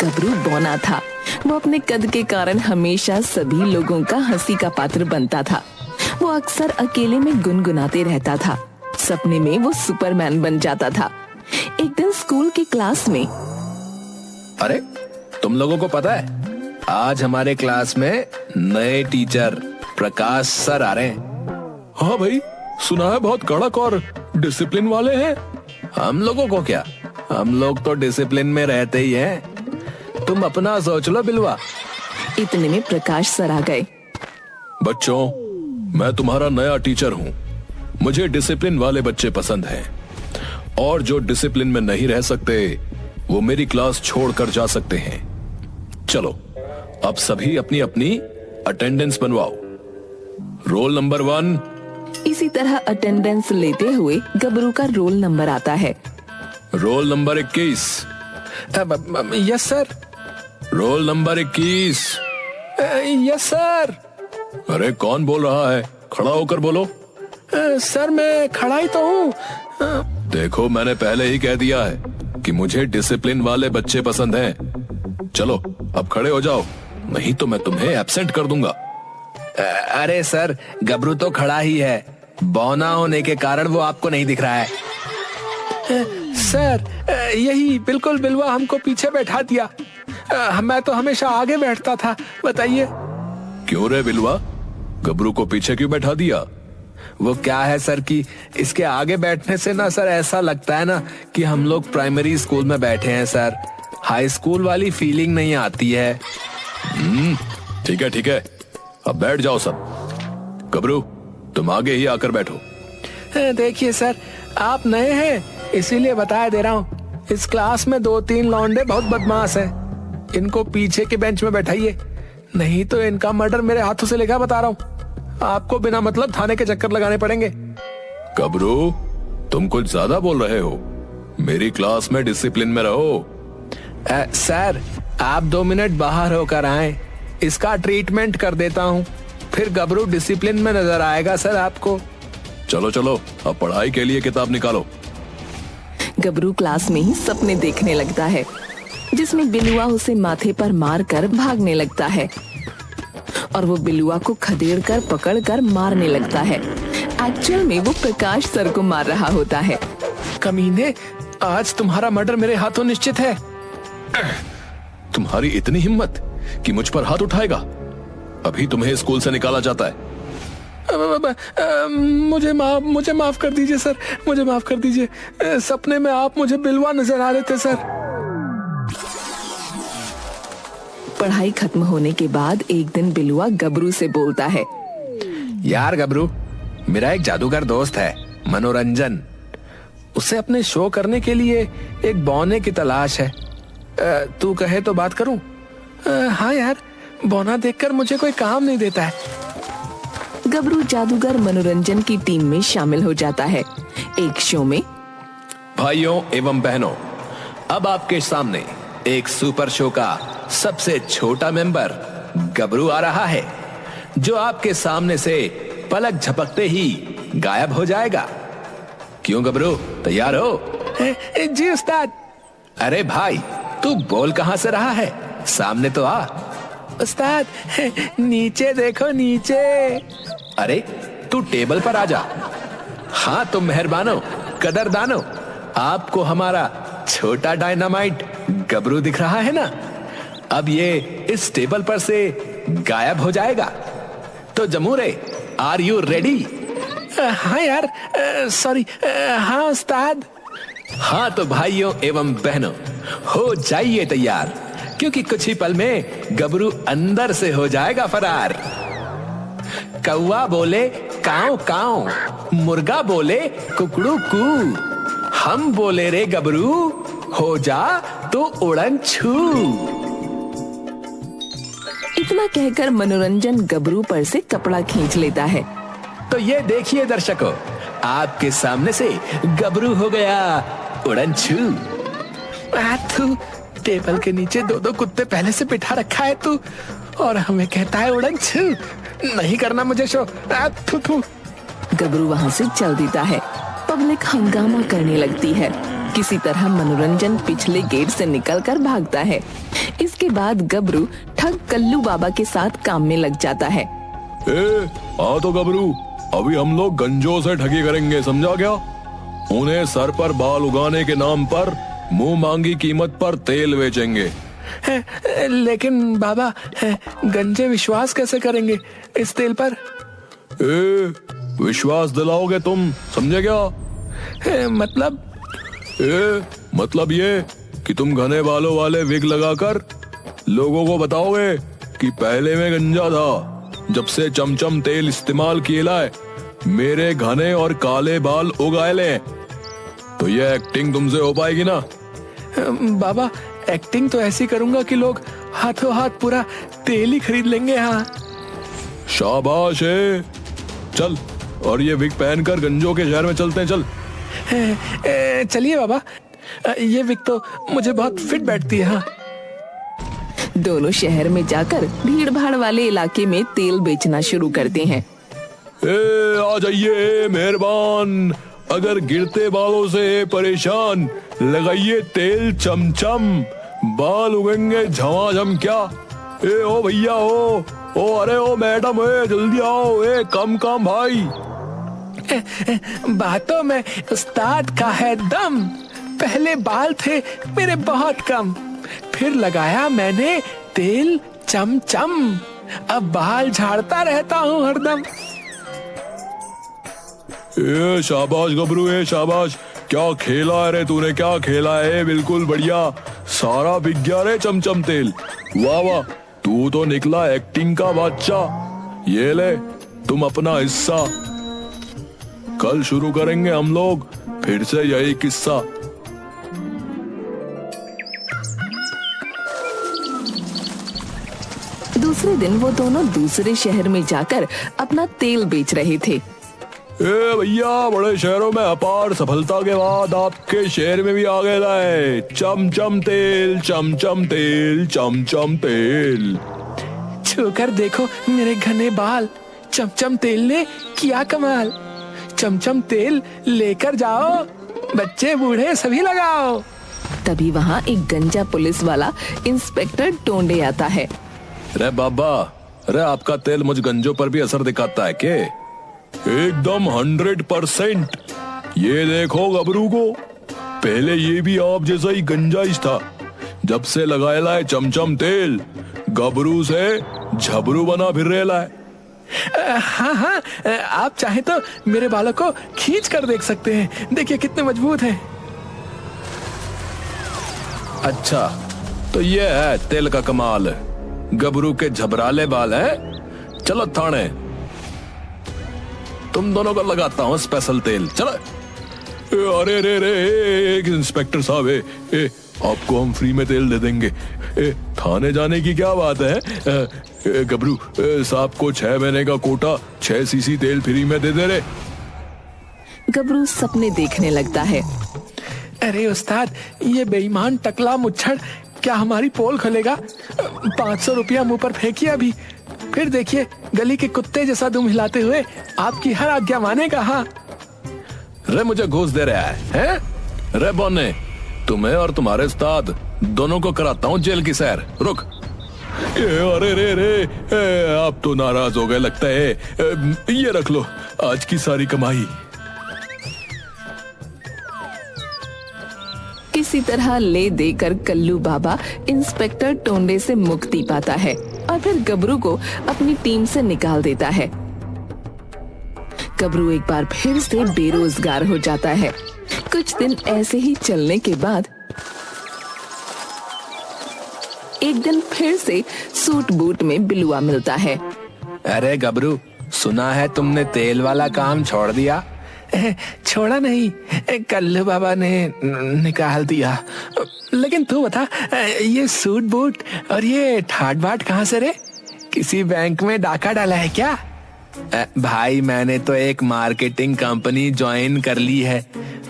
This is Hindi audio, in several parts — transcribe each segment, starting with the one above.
गबरू बौना था। वो अपने कद के कारण हमेशा सभी लोगों का हंसी का पात्र बनता था। वो अक्सर अकेले में गुनगुनाते रहता था। सपने में वो सुपरमैन बन जाता था। एक दिन स्कूल की क्लास में, अरे तुम लोगों को पता है आज हमारे क्लास में नए टीचर प्रकाश सर आ रहे हैं। हाँ भाई, सुना है बहुत कड़क और डिसिप्लिन वाले हैं। हम लोगों को क्या, हम लोग तो डिसिप्लिन में रहते ही हैं। तुम अपना सोच लो बिलवा। इतने में प्रकाश सर आ गए। बच्चों, मैं तुम्हारा नया टीचर हूँ। मुझे डिसिप्लिन वाले बच्चे पसंद हैं और जो डिसिप्लिन में नहीं रह सकते वो मेरी क्लास छोड़कर जा सकते हैं। चलो अब सभी अपनी अपनी अटेंडेंस बनवाओ। Roll number 1। इसी तरह अटेंडेंस लेते हुए गबरू का रोल नंबर आता है। Roll number 21। Yes sir. Roll number 21। Yes sir. अरे कौन बोल रहा है? खड़ा होकर बोलो। सर मैं खड़ा ही तो हूँ। देखो मैंने पहले ही कह दिया है कि मुझे डिसिप्लिन वाले बच्चे पसंद हैं। चलो अब खड़े हो जाओ, नहीं तो मैं तुम्हें एब्सेंट कर दूंगा। अरे सर, गबरू तो खड़ा ही है, बौना होने के कारण वो आपको नहीं दिख रहा है। सर यही बिल्कुल बिलवा हमको पीछे बैठा दिया। मैं तो हमेशा आगे बैठता था, बताइए। क्यों रे बिलवा, गबरू को पीछे क्यों बैठा दिया? वो क्या है सर कि इसके आगे बैठने से ना सर ऐसा लगता है ना कि हम लोग प्राइमरी स्कूल में बैठे हैं सर। हाई स्कूल वाली फीलिंग नहीं आती है। ठीक है ठीक है, अब बैठ जाओ सब। गबरू तुम आगे ही आकर बैठो। देखिए सर, आप नए हैं इसीलिए बता दे रहा हूँ। इस क्लास में 2-3 लौंडे बहुत बदमाश हैं। इनको पीछे के बेंच में बैठाइए, नहीं तो इनका मर्डर मेरे हाथों से लेगा, बता रहा हूँ। आपको बिना मतलब थाने के चक्कर लगाने पड़ेंगे। गबरू तुम कुछ ज्यादा बोल रहे हो। मेरी क्लास में डिसिप्लिन में रहो। सर आप 2 मिनट बाहर होकर आए, इसका ट्रीटमेंट कर देता हूँ, फिर गबरू डिसिप्लिन में नजर आएगा सर आपको। चलो चलो अब पढ़ाई के लिए किताब निकालो। गबरू क्लास में ही सपने देखने लगता है जिसमें बिलुआ उसे माथे पर मार कर भागने लगता है और वो बिलुआ को खदेड़ कर पकड़ कर मारने लगता है। एक्चुअल में वो प्रकाश सर को मार रहा होता है। कमीने, आज तुम्हारा मर्डर मेरे हाथों निश्चित है। तुम्हारी इतनी हिम्मत कि मुझ पर हाथ उठाएगा? अभी तुम्हें स्कूल से निकाला जाता है। मुझे माफ कर दीजिए सर, मुझे माफ कर दीजिए। सपने में आप मुझे बिलवा नजर आ रहे थे सर। पढ़ाई खत्म होने के बाद एक दिन बिलुआ गबरू से बोलता है, यार गबरू, मेरा एक जादूगर दोस्त है मनोरंजन। उसे अपने शो करने के लिए एक बौने की तलाश है। तू कहे तो बात करूं? हाँ यार, बौना देखकर मुझे कोई काम नहीं देता है। गबरू जादूगर मनोरंजन की टीम में शामिल हो जाता है। एक शो में, भाइयों एवं बहनों, अब आपके सामने एक सुपर शो का सबसे छोटा मेंबर गबरू आ रहा है, जो आपके सामने से पलक झपकते ही गायब हो जाएगा। क्यों गबरू, तैयार हो? जी उस्ताद। अरे भाई, तू बोल कहां से रहा है? सामने तो आ। उस्ताद नीचे देखो, नीचे। अरे तू टेबल पर आ जा। हाँ तो मेहरबानो, कदरदानो, आपको हमारा छोटा डायनामाइट गबरू दिख रहा है ना? अब ये इस टेबल पर से गायब हो जाएगा। तो जमूरे, आर यू रेडी? हाँ यार, सॉरी। हाँ उस्ताद। हाँ तो भाइयों एवं बहनों, हो जाइए तैयार, क्योंकि कुछ ही पल में गबरू अंदर से हो जाएगा फरार। कौवा बोले काऊ काऊ, मुर्गा बोले कुकड़ू कू, हम बोले रे गबरू, हो जा तो उड़न छू। इतना कहकर मनोरंजन गबरू पर से कपड़ा खींच लेता है। तो ये देखिए दर्शकों, आपके सामने से गबरू हो गया उड़न छू। तू टेबल के नीचे 2-2 कुत्ते पहले से बिठा रखा है तू, और हमें कहता है उड़न छू। नहीं करना मुझे शो। गबरू वहाँ से चल देता है। पब्लिक हंगामा करने लगती है। किसी तरह मनोरंजन पिछले गेट से निकलकर भागता है। इसके बाद गबरू ठग कल्लू बाबा के साथ काम में लग जाता है। तो गबरू, अभी हम लोग गंजों से ठगी करेंगे, समझा क्या? उन्हें सर पर बाल उगाने के नाम पर मुंह मांगी कीमत पर तेल बेचेंगे। लेकिन बाबा, गंजे विश्वास कैसे करेंगे इस तेल पर? विश्वास दिलाओगे तुम, समझे क्या? मतलब ये कि तुम घने बालों वाले विग लगाकर लोगों को बताओगे कि पहले में गंजा था, जब से चमचम तेल इस्तेमाल किए लाए मेरे घने और काले बाल उगाए ले। तो ये एक्टिंग तुमसे हो पाएगी ना? बाबा, एक्टिंग तो ऐसी करूंगा कि लोग हाथों हाथ पूरा तेल ही खरीद लेंगे। हाँ, शाबाश है। चल, और ये विग पहनकर गंजों के शहर में चलते हैं। चल चलिए बाबा, ये विग तो मुझे बहुत फिट बैठती है। हाँ। दोनों शहर में जाकर भीड़ भाड़ वाले इलाके में तेल बेचना शुरू करते हैं। आ जाइए मेहरबान, अगर गिरते बालों से परेशान, लगाइए तेल चमचम, बाल उगेंगे झमाझम। क्या ओ भैया, ओ अरे ओ मैडम, जल्दी आओ, कम भाई। बातों में उस्ताद का है दम। पहले बाल थे मेरे बहुत कम, फिर लगाया मैंने तेल चमचम, अब बाल झाड़ता रहता हूँ हरदम। शाबाश गबरू, शाबाश। क्या खेला है रे तूने, क्या खेला है? बिल्कुल बढ़िया, सारा बिक गया रे चमचम तेल। वाह वाह, तू तो निकला एक्टिंग का बादशाह। ये ले तुम अपना हिस्सा। कल शुरू करेंगे हम लोग फिर से यही किस्सा। दूसरे दिन वो दोनों दूसरे शहर में जाकर अपना तेल बेच रहे थे। भैया, बड़े शहरों में अपार सफलता के बाद आपके शहर में भी आ गया है चमचम तेल, चमचम तेल, चमचम तेल। छूकर देखो मेरे घने बाल, चमचम तेल ने किया कमाल। चमचम तेल लेकर जाओ, बच्चे बूढ़े सभी लगाओ। तभी वहाँ एक गंजा पुलिस वाला इंस्पेक्टर टोंडे आता है। रे बाबा, रे आपका तेल मुझ गंजों पर भी असर दिखाता है क्या? एकदम 100%। ये देखो गबरू को, पहले ये भी आप जैसा ही गंजाइश था। जब से लगाया लाए चमचम तेल, गबरू से झबरू बना फिर रहा है। हाँ, आप चाहे तो मेरे बालों को खींच कर देख सकते हैं, देखिए कितने मजबूत हैं। अच्छा, तो ये है तेल का कमाल। गबरू के झबराले बाल हैं। चलो थाने, तुम दोनों को लगाता हूँ स्पेशल तेल। चलो। अरे रे, एक इंस्पेक्टर साहब, आपको हम फ्री में तेल दे देंगे। थाने जाने की क्या बात है? गबरू साहब को 6 महीने का कोटा 6 सीसी तेल फ्री में दे दे रे। गबरू सपने देखने लगता है। अरे उस्ताद, ये बेईमान टकला मुच्छड़ क्या हमारी पोल खोलेगा? 500 रुपया मुंह पर फेंकिए अभी, फिर देखिए गली के कुत्ते जैसा दुम हिलाते हुए आपकी हर आज्ञा मानेगा। हाँ, रे मुझे घूस दे रहा है? रे बोने, तुम्हें और तुम्हारे उस्ताद दोनों को कराता हूँ जेल की सैर। रुक। अरे रे, आप तो नाराज हो गए लगता है। ये रख लो आज की सारी कमाई। किसी तरह ले देकर कल्लू बाबा इंस्पेक्टर टोंडे से मुक्ति पाता है और फिर गबरू को अपनी टीम से निकाल देता है। गबरू एक बार फिर से बेरोजगार हो जाता है। कुछ दिन ऐसे ही चलने के बाद एक दिन फिर से सूट बूट में बिलुआ मिलता है। अरे गबरू, सुना है तुमने तेल वाला काम छोड़ दिया? छोड़ा नहीं, कल्लू बाबा ने निकाल दिया। लेकिन तू बता, ये सूट बूट और ये ठाट बाट कहाँ से रे? किसी बैंक में डाका डाला है क्या? भाई, मैंने तो एक मार्केटिंग कंपनी ज्वाइन कर ली है।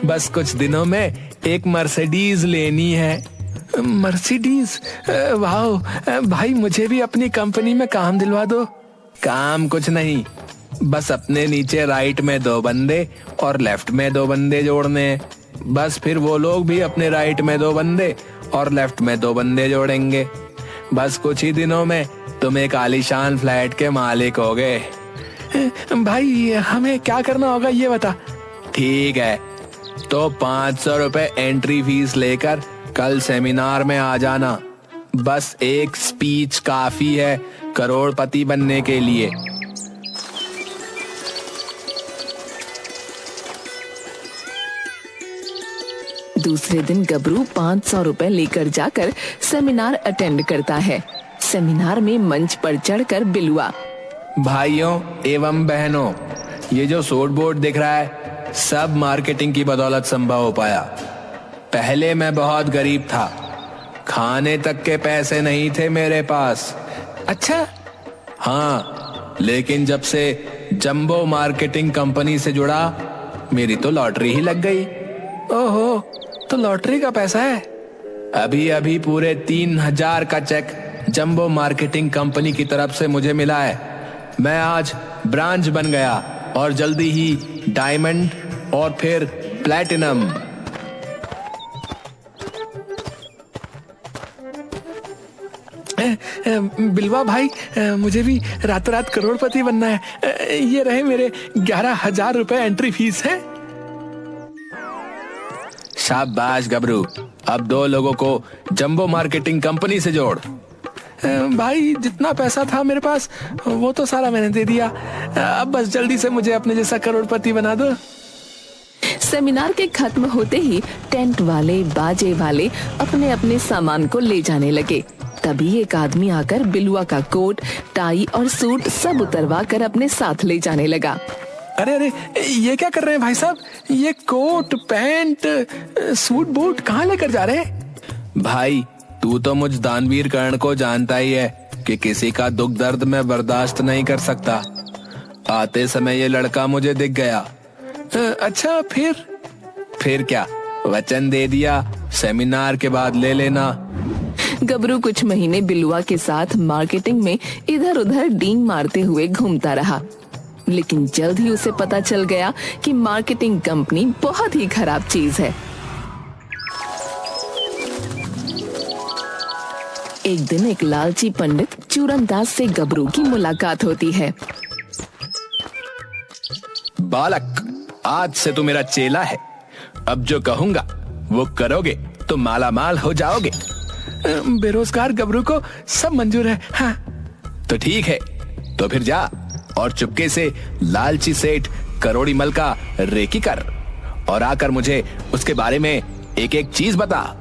बस कुछ दिनों में एक मर्सिडीज लेनी है। मर्सिडीज? वाह भाई, मुझे भी अपनी कंपनी में काम दिलवा दो। काम कुछ नहीं, बस अपने नीचे राइट में 2 बंदे और लेफ्ट में 2 बंदे जोड़ने। बस फिर वो लोग भी अपने राइट में 2 बंदे और लेफ्ट में 2 बंदे जोड़ेंगे। बस कुछ ही दिनों में तुम एक आलीशान फ्लैट के मालिक हो गए। भाई हमें क्या करना होगा ये बता। ठीक है, तो 500 रुपए एंट्री फीस लेकर कल सेमिनार में आ जाना। बस एक स्पीच काफी है करोड़पति बनने के लिए। दूसरे दिन गबरू 500 रुपए लेकर जाकर सेमिनार अटेंड करता है। सेमिनार में मंच पर चढ़कर बिलुआ, भाइयों एवं बहनों, ये जो सोट बोर्ड दिख रहा है सब मार्केटिंग की बदौलत संभव हो पाया। पहले मैं बहुत गरीब था, खाने तक के पैसे नहीं थे मेरे पास। अच्छा, हाँ, लेकिन जब से जंबो मार्केटिंग कंपनी से जुड़ा मेरी तो लॉटरी ही लग गई। ओहो, तो लॉटरी का पैसा है। अभी अभी पूरे 3000 का चेक जंबो मार्केटिंग कंपनी की तरफ से मुझे मिला है। मैं आज ब्रांच बन गया और जल्दी ही डायमंड और फिर प्लैटिनम। बिलवा भाई, मुझे भी रातों रात करोड़पति बनना है। ये रहे मेरे 11,000 रुपए एंट्री फीस है। शाबाश गबरू, अब 2 लोगों को जंबो मार्केटिंग कंपनी से जोड़। भाई जितना पैसा था मेरे पास वो तो सारा मैंने दे दिया। अब बस जल्दी से मुझे अपने जैसा करोड़पति बना दो। सेमिनार के खत्म होते ही टेंट वाले, बाजे वाले अपने अपने सामान को ले जाने लगे। तभी एक आदमी आकर बिलुआ का कोट, टाई और सूट सब उतरवा कर अपने साथ ले जाने लगा। अरे अरे, ये क्या कर रहे हैं भाई साहब? ये कोट, पैंट, सूट बूट कहाँ लेकर जा रहे हैं? भाई तू तो मुझ दानवीर कर्ण को जानता ही है कि किसी का दुख दर्द मैं बर्दाश्त नहीं कर सकता। आते समय ये लड़का मुझे दिख गया। अच्छा, फिर क्या, वचन दे दिया सेमिनार के बाद ले लेना। गबरू कुछ महीने बिलुआ के साथ मार्केटिंग में इधर उधर डींग मारते हुए घूमता रहा, लेकिन जल्द ही उसे पता चल गया कि मार्केटिंग कंपनी बहुत ही खराब चीज है। एक दिन एक लालची पंडित चूरनदास से गबरू की मुलाकात होती है। बालक, आज से तू मेरा चेला है। अब जो कहूंगा वो करोगे तो माला माल हो जाओगे। बेरोजगार गबरू को सब मंजूर है। हाँ। तो ठीक है, तो फिर जा और चुपके से लालची सेठ करोड़ी मल का रेकी कर और आकर मुझे उसके बारे में एक एक चीज बता।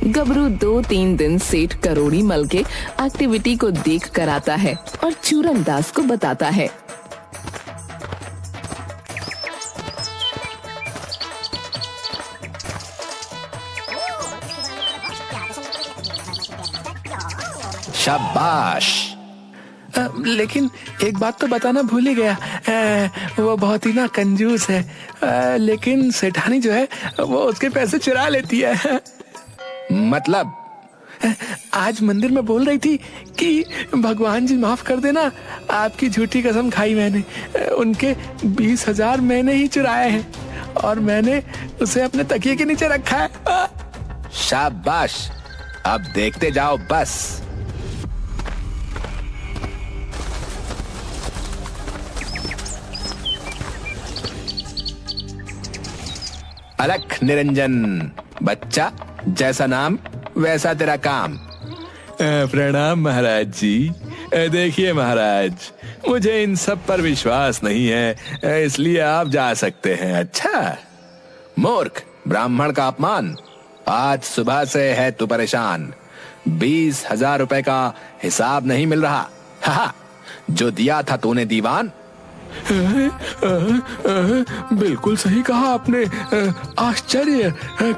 गबरू 2-3 दिन सेठ करोड़ी मल के एक्टिविटी को देख कर आता है और चूरनदास को बताता है। शाबाश। लेकिन एक बात तो बताना भूल ही गया। वो बहुत ही ना कंजूस है। लेकिन सेठानी जो है वो उसके पैसे चुरा लेती है। मतलब? आज मंदिर में बोल रही थी कि भगवान जी माफ कर देना, आपकी झूठी कसम खाई मैंने। उनके 20,000 मैंने ही चुराए हैं और मैंने उसे अपने तकिए के नीचे रखा है। शाबाश, अब देखते जाओ बस। अलख निरंजन, बच्चा जैसा नाम वैसा तेरा काम। प्रणाम महाराज जी। देखिए महाराज, मुझे इन सब पर विश्वास नहीं है, इसलिए आप जा सकते हैं। अच्छा मूर्ख, ब्राह्मण का अपमान। आज सुबह से है तू परेशान। 20,000 रुपए का हिसाब नहीं मिल रहा। हा, जो दिया था तूने दीवान। बिल्कुल सही कहा आपने। आश्चर्य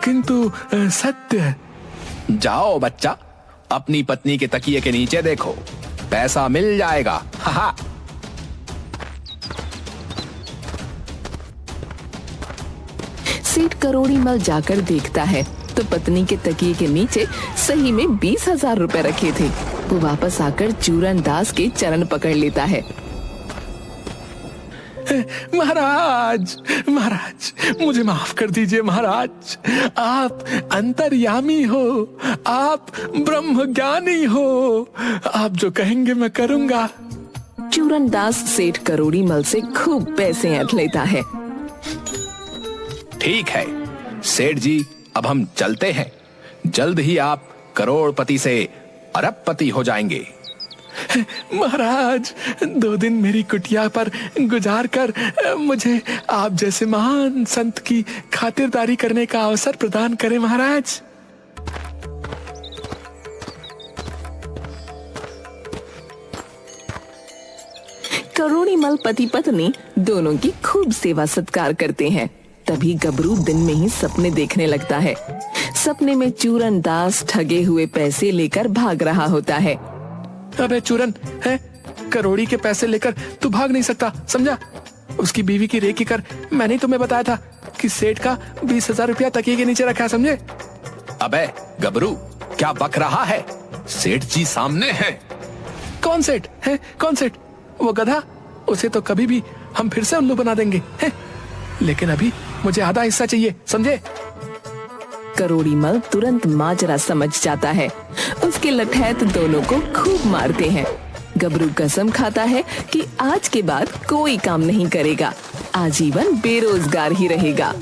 किंतु सत्य। जाओ बच्चा, अपनी पत्नी के तकिए के नीचे देखो, पैसा मिल जाएगा। हा। सेठ करोड़ी मल जाकर देखता है तो पत्नी के तकिए के नीचे सही में 20,000 रुपए रखे थे। वो वापस आकर चूरन दास के चरण पकड़ लेता है। महाराज, महाराज, मुझे माफ कर दीजिए महाराज। आप अंतर्यामी हो, आप ब्रह्म ज्ञानी हो, आप जो कहेंगे मैं करूंगा। चूरन दास सेठ करोड़ी मल से खूब पैसे ऐंठ लेता है। ठीक है सेठ जी, अब हम चलते हैं। जल्द ही आप करोड़पति से अरबपति हो जाएंगे। महाराज, 2 दिन मेरी कुटिया पर गुजार कर मुझे आप जैसे महान संत की खातिरदारी करने का अवसर प्रदान करें महाराज। करोड़ी मल पति पत्नी दोनों की खूब सेवा सत्कार करते हैं। तभी गबरू दिन में ही सपने देखने लगता है। सपने में चूरन दास ठगे हुए पैसे लेकर भाग रहा होता है। अबे चूरन, है करोड़ी के पैसे लेकर तू भाग नहीं सकता, समझा? उसकी बीवी की रेकी कर। मैंने तुम्हें बताया था कि सेठ का 20,000 रुपया तकिए के नीचे रखा है, समझे? अबे गबरू, क्या बक रहा है? सेठ जी सामने हैं। कौन सेठ है? कौन सेठ? वो गधा, उसे तो कभी भी हम फिर से उल्लू बना देंगे है? लेकिन अभी मुझे आधा हिस्सा चाहिए, समझे? करोड़ी मल तुरंत माजरा समझ जाता है। उसके लठैत दोनों को खूब मारते हैं। गबरू कसम खाता है कि आज के बाद कोई काम नहीं करेगा, आजीवन बेरोजगार ही रहेगा।